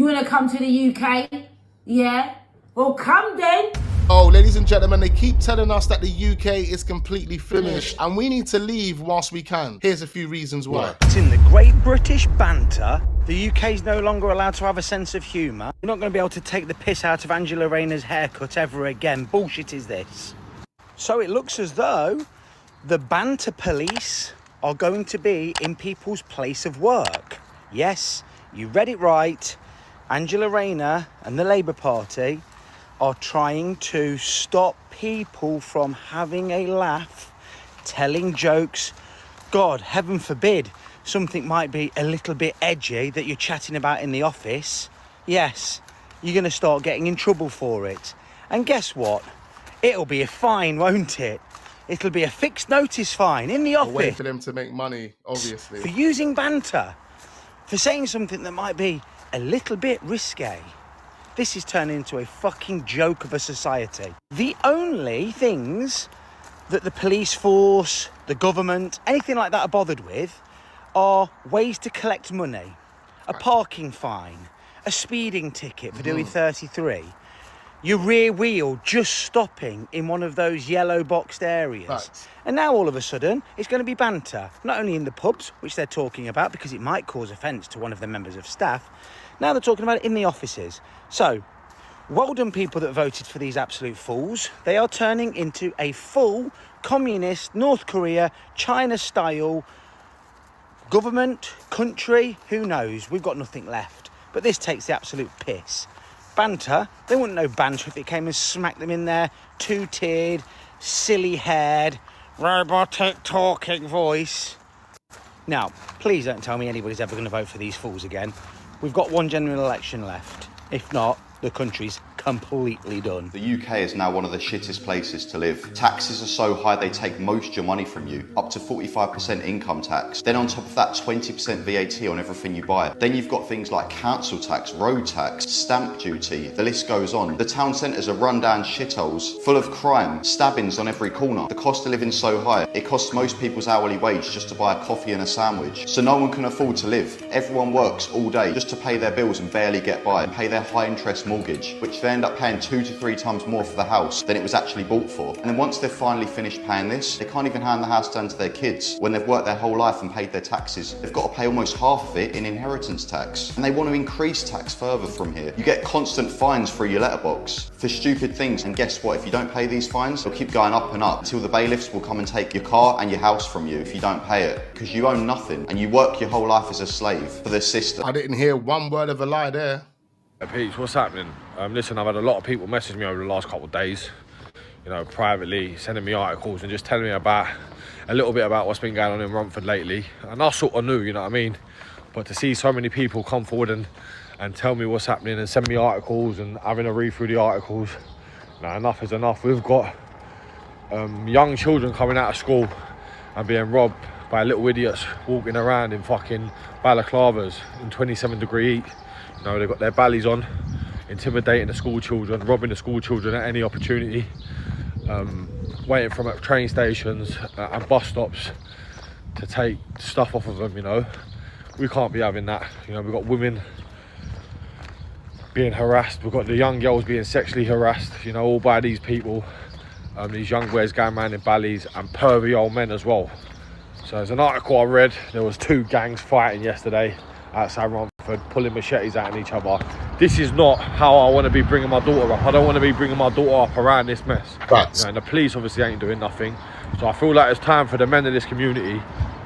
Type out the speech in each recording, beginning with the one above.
You want to come to the UK? Yeah? Well, come then. Oh, ladies and gentlemen, they keep telling us that the UK is completely finished and we need to leave whilst we can. Here's a few reasons why. It's in the great British banter. The UK's no longer allowed to have a sense of humour. You're not going to be able to take the piss out of Angela Rayner's haircut ever again. Bullshit is this. So it looks as though the banter police are going to be in people's place of work. Yes, you read it right. Angela Rayner and the Labour Party are trying to stop people from having a laugh, telling jokes. God, heaven forbid, something might be a little bit edgy that you're chatting about in the office. Yes, you're going to start getting in trouble for it. And guess what? It'll be a fine, won't it? It'll be a fixed notice fine in the office. A way for them to make money, obviously. For using banter, for saying something that might be a little bit risque. This is turning into a fucking joke of a society. The only things that the police force, the government, anything like that are bothered with are ways to collect money. A parking fine, a speeding ticket for doing 33, your rear wheel just stopping in one of those yellow boxed areas. Right. And now all of a sudden, it's going to be banter. Not only in the pubs, which they're talking about because it might cause offence to one of the members of staff. Now they're talking about it in the offices. So, well done people that voted for these absolute fools. They are turning into a full communist, North Korea, China style government, country, who knows? We've got nothing left. But this takes the absolute piss. Banter, they wouldn't know banter if it came and smacked them in their two-tiered, silly-haired, robotic talking voice. Now, please don't tell me anybody's ever going to vote for these fools again. We've got one general election left. If not, the country's completely done. The UK is now one of the shittest places to live. Taxes are so high they take most of your money from you, up to 45% income tax. Then on top of that, 20% VAT on everything you buy. Then you've got things like council tax, road tax, stamp duty, the list goes on. The town centres are run down shitholes, full of crime, stabbings on every corner. The cost of living's so high, it costs most people's hourly wage just to buy a coffee and a sandwich. So no one can afford to live. Everyone works all day just to pay their bills and barely get by, and pay their high interest mortgage, which they end up paying 2 to 3 times more for the house than it was actually bought for. And then once they've finally finished paying this, they can't even hand the house down to their kids when they've worked their whole life and paid their taxes. They've got to pay almost half of it in inheritance tax. And they want to increase tax further from here. You get constant fines through your letterbox for stupid things. And guess what? If you don't pay these fines, they'll keep going up and up until the bailiffs will come and take your car and your house from you if you don't pay it. Because you own nothing and you work your whole life as a slave for the system. I didn't hear one word of a lie there. Hey Peach, what's happening? Listen, I've had a lot of people message me over the last couple of days, you know, privately, sending me articles and just telling me about a little bit about what's been going on in Romford lately. And I sort of knew, you know what I mean? But to see so many people come forward and tell me what's happening and send me articles and having a read through the articles, now enough is enough. We've got young children coming out of school and being robbed by little idiots walking around in fucking balaclavas in 27-degree heat. You know, they've got their ballies on, intimidating the school children, robbing the school children at any opportunity, waiting from at train stations and bus stops to take stuff off of them, you know. We can't be having that. You know, we've got women being harassed, we've got the young girls being sexually harassed, you know, all by these people, these young boys going around in ballies, and pervy old men as well. So there's an article I read, there was 2 gangs fighting yesterday outside Romford, pulling machetes at each other. This is not how I want to be bringing my daughter up. I don't want to be bringing my daughter up around this mess. Right. You know, and the police obviously ain't doing nothing. So I feel like it's time for the men of this community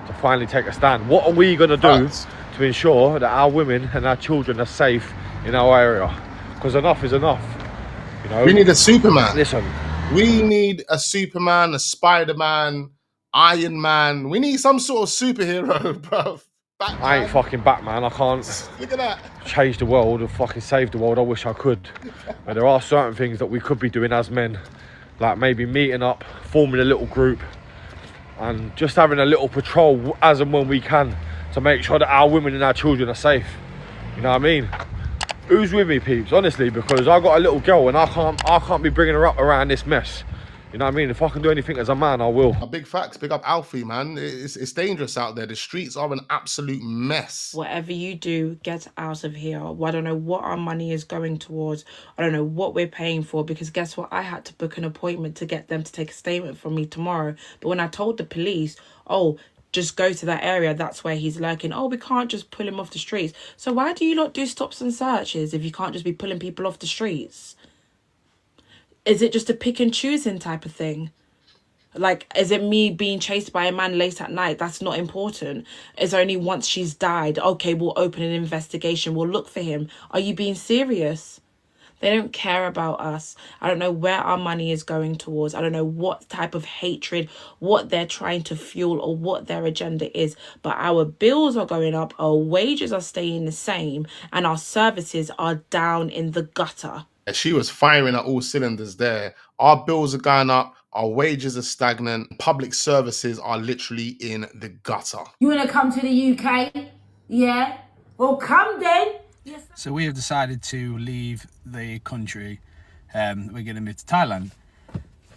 to finally take a stand. What are we going to do to ensure that our women and our children are safe in our area? Because enough is enough. You know, We need a Superman. listen, We need a Superman, a Spider-Man, Iron Man. We need some sort of superhero, bro. Batman. I ain't fucking Batman. I can't Look at that. change the world or fucking save the world. I wish I could. But there are certain things that we could be doing as men, like maybe meeting up, forming a little group, and just having a little patrol as and when we can to make sure that our women and our children are safe. You know what I mean? Who's with me, peeps? Honestly, because I got a little girl and I can't be bringing her up around this mess. You know what I mean? If I can do anything as a man, I will. Big facts. Big up Alfie, man. It's dangerous out there. The streets are an absolute mess. Whatever you do, get out of here. Well, I don't know what our money is going towards. I don't know what we're paying for, because guess what? I had to book an appointment to get them to take a statement from me tomorrow. But when I told the police, oh, just go to that area, that's where he's lurking. Oh, we can't just pull him off the streets. So why do you not do stops and searches if you can't just be pulling people off the streets? Is it just a pick and choosing type of thing? Like, is it me being chased by a man late at night? That's not important. It's only once she's died. Okay, we'll open an investigation. We'll look for him. Are you being serious? They don't care about us. I don't know where our money is going towards. I don't know what type of hatred, what they're trying to fuel, or what their agenda is. But our bills are going up, our wages are staying the same, and our services are down in the gutter. She was firing at all cylinders there. Our bills are going up. Our wages are stagnant. Public services are literally in the gutter. You want to come to the UK? Yeah? Well, come then. Yes. So we have decided to leave the country. We're going to move to Thailand.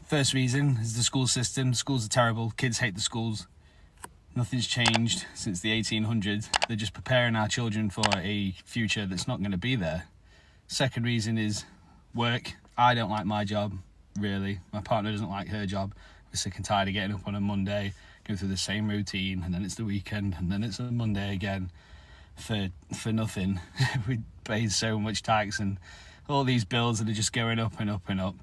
First reason is the school system. Schools are terrible. Kids hate the schools. Nothing's changed since the 1800s. They're just preparing our children for a future that's not going to be there. Second reason is work. I don't like my job, really. My partner doesn't like her job. We're sick and tired of getting up on a Monday, going through the same routine, and then it's the weekend, and then it's a Monday again for nothing. We pay so much tax and all these bills that are just going up and up and up.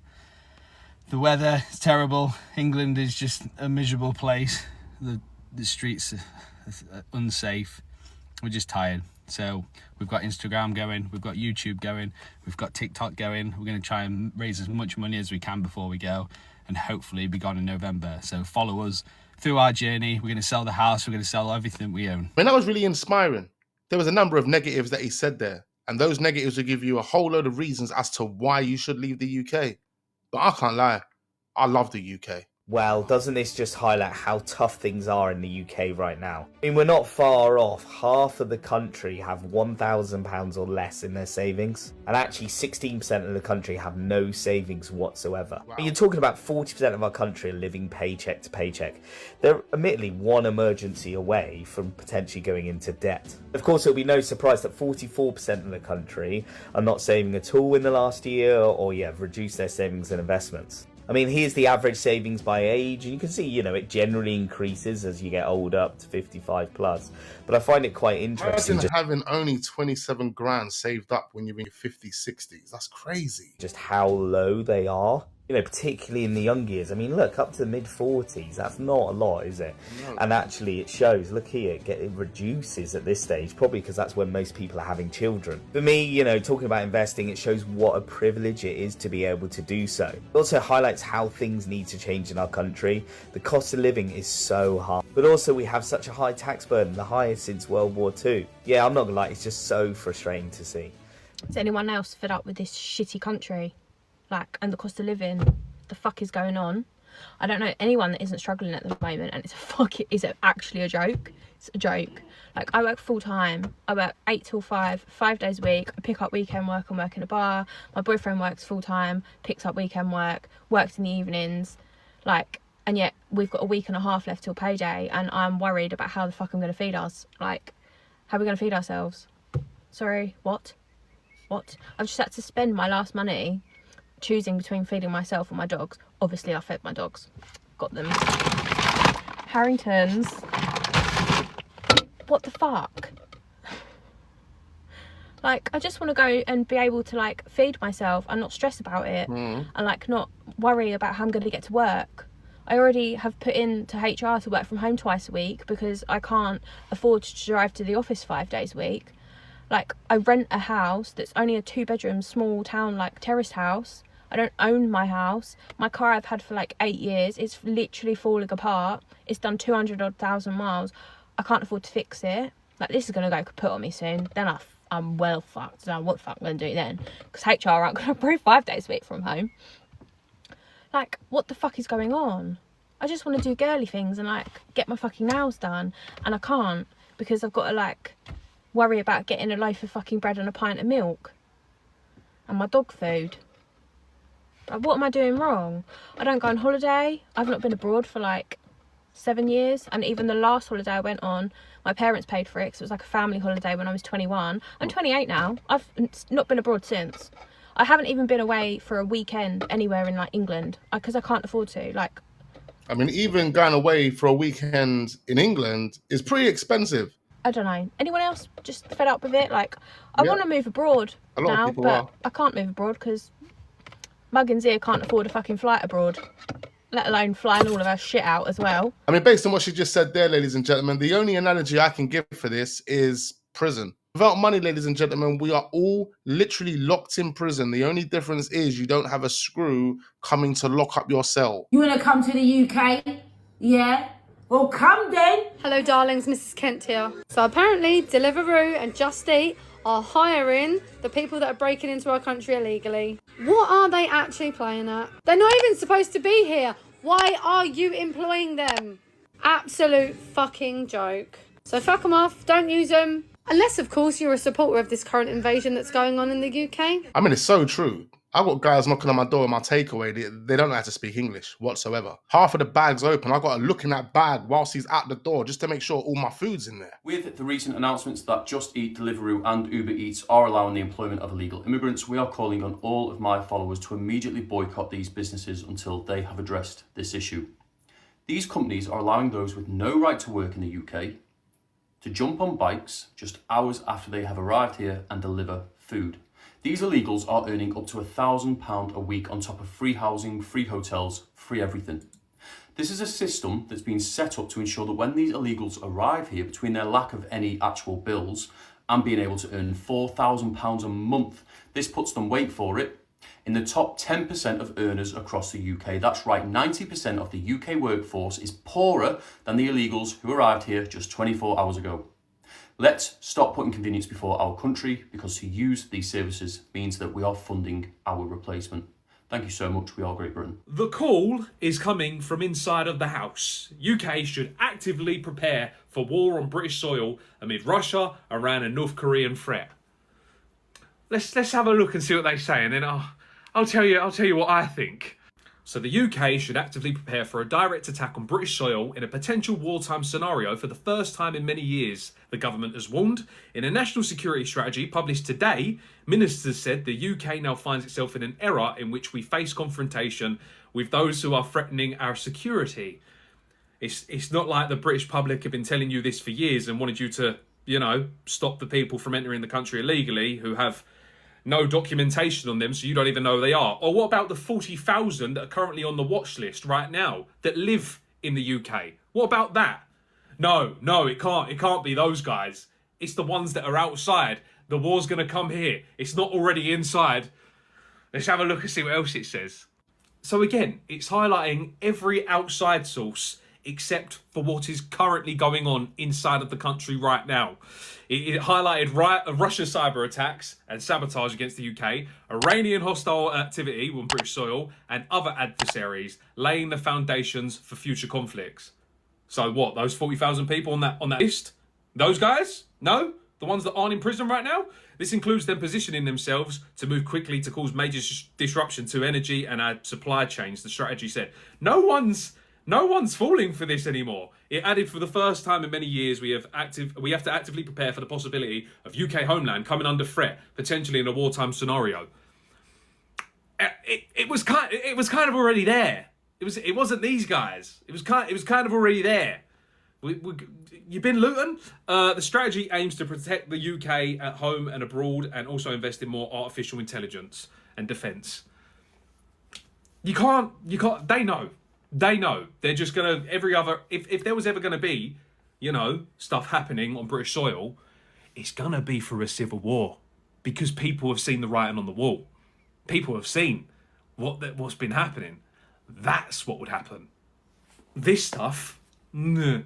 The weather is terrible. England is just a miserable place. The streets are unsafe. We're just tired. So we've got Instagram going, we've got YouTube going, we've got TikTok going. We're going to try and raise as much money as we can before we go, and hopefully be gone in November. So follow us through our journey. We're going to sell the house. We're going to sell everything we own. I mean, that was really inspiring. There was a number of negatives that he said there, and those negatives will give you a whole load of reasons as to why you should leave the UK. But I can't lie, I love the UK. Well, doesn't this just highlight how tough things are in the UK right now? I mean, we're not far off. Half of the country have £1,000 or less in their savings. And actually 16% of the country have no savings whatsoever. Wow. You're talking about 40% of our country are living paycheck to paycheck. They're admittedly one emergency away from potentially going into debt. Of course, it'll be no surprise that 44% of the country are not saving at all in the last year, or have reduced their savings and investments. I mean, here's the average savings by age, and you can see, it generally increases as you get older, up to 55 plus. But I find it quite interesting. Imagine having only 27 grand saved up when you're in your 50s, 60s. That's crazy. Just how low they are. Particularly in the young years. I mean, look, up to the mid-40s, that's not a lot, is it? No. And actually it shows, look here, it reduces at this stage, probably because that's when most people are having children. For me, talking about investing, it shows what a privilege it is to be able to do so. It also highlights how things need to change in our country. The cost of living is so high. But also we have such a high tax burden, the highest since World War II. Yeah, I'm not gonna lie, it's just so frustrating to see. Is anyone else fed up with this shitty country? And the cost of living, the fuck is going on? I don't know anyone that isn't struggling at the moment, and it's actually a joke. It's a joke. I work full time. I work 8 till 5, 5 days a week. I pick up weekend work and work in a bar. My boyfriend works full time, picks up weekend work, works in the evenings. And yet we've got a week and a half left till payday, and I'm worried about how the fuck I'm going to feed us. How are we going to feed ourselves? Sorry, what? I've just had to spend my last money choosing between feeding myself and my dogs. Obviously I fed my dogs, got them Harringtons. What the fuck? I just want to go and be able to feed myself and not stress about it, and not worry about how I'm going to get to work. I already have put in to HR to work from home twice a week because I can't afford to drive to the office 5 days a week. I rent a house that's only a 2-bedroom small town terraced house. I don't own my house. My car I've had for 8 years. It's literally falling apart. It's done 200,000 miles. I can't afford to fix it. This is going to go kaput on me soon. Then I'm well fucked. Now what the fuck am I going to do then? Because HR aren't going to approve 5 days a week from home. What the fuck is going on? I just want to do girly things and get my fucking nails done. And I can't because I've got to worry about getting a loaf of fucking bread and a pint of milk. And my dog food. Like, what am I doing wrong? I don't go on holiday. I've not been abroad for like 7 years, and even the last holiday I went on, my parents paid for it because it was like a family holiday when I was 21. I'm 28 now. I've not been abroad since. I haven't even been away for a weekend anywhere in like England because I can't afford to. Like, I mean, even going away for a weekend in England is pretty expensive. I don't know. Anyone else just fed up with it? Like, I want to move abroad A lot of now, people but are. I can't move abroad because Muggins here can't afford a fucking flight abroad, let alone flying all of our shit out as well. I mean, based on what she just said there, ladies and gentlemen, the only analogy I can give for this is prison. Without money, ladies and gentlemen, we are all literally locked in prison. The only difference is you don't have a screw coming to lock up your cell. You want to come to the UK? Yeah? Well, come then. Hello, darlings. Mrs. Kent here. So apparently, Deliveroo and Just Eat are hiring the people that are breaking into our country illegally. What are they actually playing at? They're not even supposed to be here. Why are you employing them? Absolute fucking joke. So fuck them off. Don't use them. Unless, of course, you're a supporter of this current invasion that's going on in the UK. I mean, it's so true. I've got guys knocking on my door in my takeaway. They don't know how to speak English whatsoever. Half of the bag's open. I've got to look in that bag whilst he's at the door just to make sure all my food's in there. With the recent announcements that Just Eat, Deliveroo and Uber Eats are allowing the employment of illegal immigrants, we are calling on all of my followers to immediately boycott these businesses until they have addressed this issue. These companies are allowing those with no right to work in the UK to jump on bikes just hours after they have arrived here and deliver food. These illegals are earning up to £1,000 a week on top of free housing, free hotels, free everything. This is a system that's been set up to ensure that when these illegals arrive here, between their lack of any actual bills and being able to earn £4,000 a month, this puts them, wait for it, in the top 10% of earners across the UK. That's right, 90% of the UK workforce is poorer than the illegals who arrived here just 24 hours ago. Let's stop putting convenience before our country, because to use these services means that we are funding our replacement. Thank you so much. We are Great Britain. The call is coming from inside of the house. UK should actively prepare for war on British soil amid Russia, Iran and North Korean threat. Let's have a look and see what they say, and then I'll tell you what I think. So the UK should actively prepare for a direct attack on British soil in a potential wartime scenario for the first time in many years, the government has warned. In a national security strategy published today, ministers said the UK now finds itself in an era in which we face confrontation with those who are threatening our security. It's not like the British public have been telling you this for years and wanted you to, stop the people from entering the country illegally who have no documentation on them, so you don't even know who they are. Or what about the 40,000 that are currently on the watch list right now that live in the UK? What about that? No, it can't be those guys. It's the ones that are outside. The war's going to come here. It's not already inside. Let's have a look and see what else it says. So again, it's highlighting every outside source except for what is currently going on inside of the country right now. It highlighted Russia cyber attacks and sabotage against the UK, Iranian hostile activity on British soil, and other adversaries, laying the foundations for future conflicts. So what, those 40,000 people on that list? Those guys? No? The ones that aren't in prison right now? This includes them positioning themselves to move quickly to cause major disruption to energy and our supply chains, the strategy said. No one's falling for this anymore. It added, for the first time in many years, we have to actively prepare for the possibility of UK homeland coming under threat, potentially in a wartime scenario. It was kind of already there. It wasn't these guys. It was kind of already there. You've been looting. The strategy aims to protect the UK at home and abroad, and also invest in more artificial intelligence and defence. You can't. They know. They're just going to, if there was ever going to be, stuff happening on British soil, it's going to be through a civil war, because people have seen the writing on the wall. People have seen what's been happening. That's what would happen. This stuff, I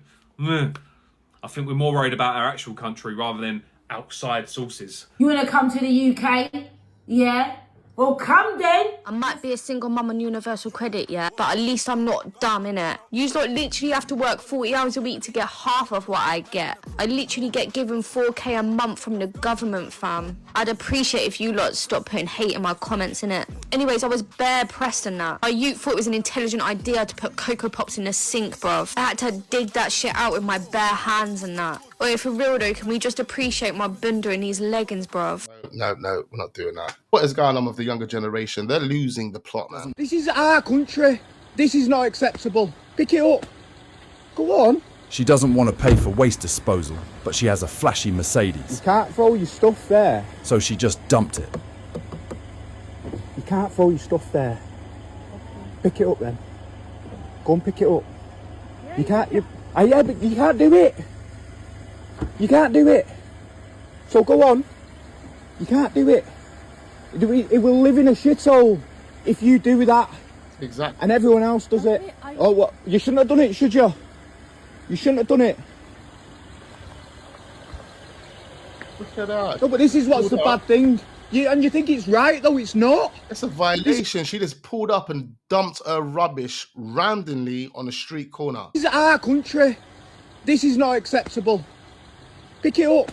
think we're more worried about our actual country rather than outside sources. You want to come to the UK? Yeah? Well, come then. I might be a single mum on universal credit, yeah, but at least I'm not dumb, innit? You lot literally have to work 40 hours a week to get half of what I get. I literally get given 4k a month from the government, fam. I'd appreciate if you lot stop putting hate in my comments, innit? Anyways, I was bare pressed in that. My youth thought it was an intelligent idea to put Cocoa Pops in the sink, bruv. I had to dig that shit out with my bare hands and that. Or for real though, can we just appreciate my bunda in these leggings, bruv? No, we're not doing that. What is going on with the younger generation? They're losing the plot, man. This is our country. This is not acceptable. Pick it up. Go on. She doesn't want to pay for waste disposal, but she has a flashy Mercedes. You can't throw your stuff there. So she just dumped it. You can't throw your stuff there. Pick it up then. Go and pick it up. You can't. Yeah, but you can't do it. You can't do it. So go on. You can't do it. It will live in a shithole if you do that. Exactly. And everyone else does it. Oh, well, you shouldn't have done it, should you? You shouldn't have done it. Look at that. No, but this is what's the bad thing. And you think it's right, though it's not. It's a violation. She just pulled up and dumped her rubbish randomly on a street corner. This is our country. This is not acceptable. Pick it up.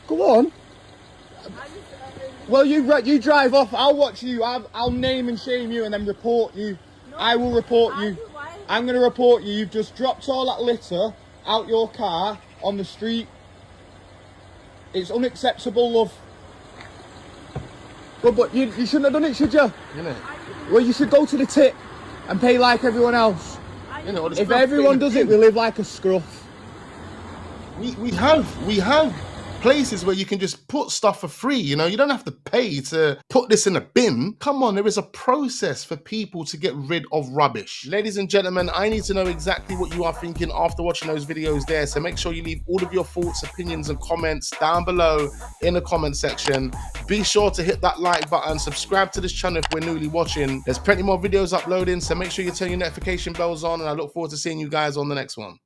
Go on. Well, you drive off. I'll watch you. I'll name and shame you and then report you. No, I will report you. I'm going to report you. You've just dropped all that litter out your car on the street. It's unacceptable, love. But you shouldn't have done it, should you? Well, you should go to the tip and pay like everyone else. If everyone does it, we live like a scruff. We have places where you can just put stuff for free, you know? You don't have to pay to put this in a bin. Come on, there is a process for people to get rid of rubbish. Ladies and gentlemen, I need to know exactly what you are thinking after watching those videos there, so make sure you leave all of your thoughts, opinions, and comments down below in the comment section. Be sure to hit that like button, subscribe to this channel if we're newly watching. There's plenty more videos uploading, so make sure you turn your notification bells on, and I look forward to seeing you guys on the next one.